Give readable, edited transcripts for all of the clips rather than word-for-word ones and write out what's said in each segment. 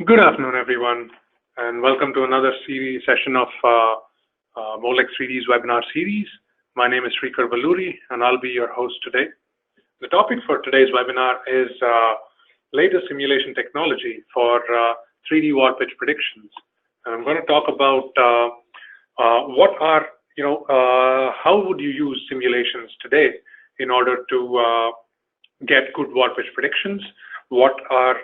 Good afternoon, everyone, and welcome to another session of Moldex 3D's webinar series. My name is Srikar Valluri, and I'll be your host today. The topic for today's webinar is latest simulation technology for 3D warpage predictions. And I'm going to talk about how would you use simulations today in order to get good warpage predictions. What are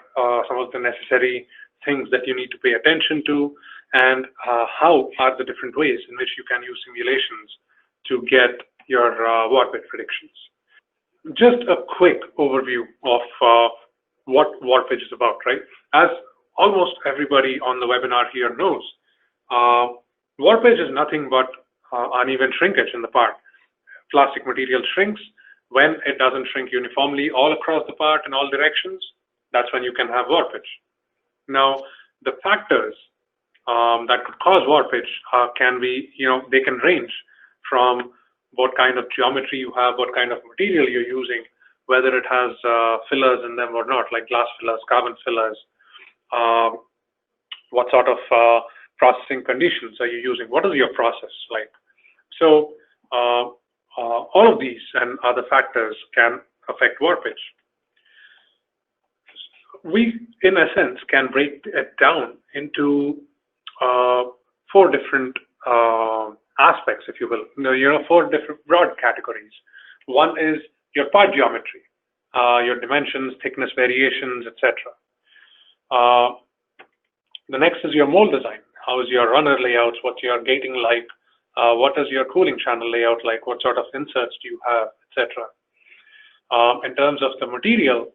some of the necessary things that you need to pay attention to, and how are the different ways in which you can use simulations to get your warpage predictions. Just a quick overview of what warpage is about, right? As almost everybody on the webinar here knows, warpage is nothing but uneven shrinkage in the part. Plastic material shrinks. When it doesn't shrink uniformly all across the part in all directions, that's when you can have warpage. Now, the factors that could cause warpage can be, they can range from what kind of geometry you have, what kind of material you're using, whether it has fillers in them or not, like glass fillers, carbon fillers, what sort of processing conditions are you using, what is your process like. So all of these and other factors can affect warpage. We, in essence, can break it down into 4 different aspects, if you will. 4 different broad categories. One is your part geometry, your dimensions, thickness variations, etc. The next is your mold design. How is your runner layouts? What's your gating like? What is your cooling channel layout like? What sort of inserts do you have, etc. In terms of the material,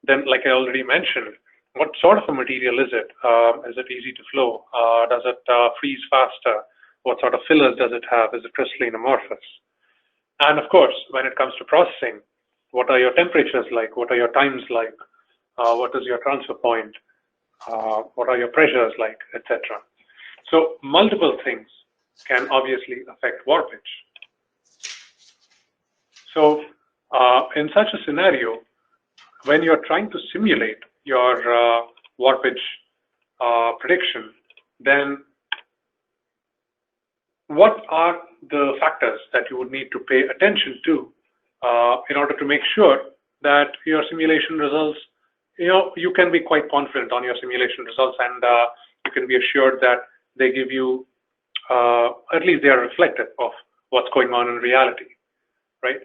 then, like I already mentioned, what sort of a material is it? Is it easy to flow? Does it freeze faster? What sort of fillers does it have? Is it crystalline amorphous? And of course, when it comes to processing, what are your temperatures like? What are your times like? What is your transfer point? What are your pressures like, etc. So multiple things can obviously affect warpage. So in such a scenario, when you're trying to simulate your warpage prediction, then what are the factors that you would need to pay attention to in order to make sure that your simulation results, you can be quite confident on your simulation results, and you can be assured that they give you, at least they are reflective of what's going on in reality, right?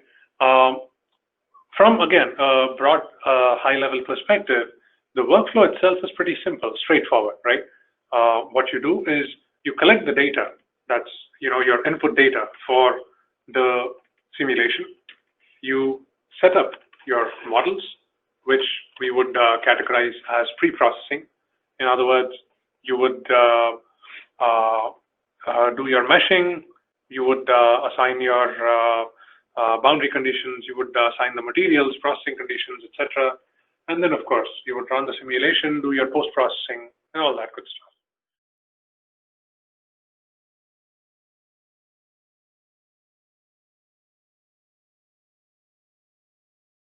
From, again, a broad, high-level perspective, the workflow itself is pretty simple, straightforward, right? What you do is you collect the data, that's, your input data for the simulation. You set up your models, which we would categorize as pre-processing. In other words, you would do your meshing, you would assign your boundary conditions, you would assign the materials, processing conditions, etc. And then, of course, you would run the simulation, do your post-processing, and all that good stuff.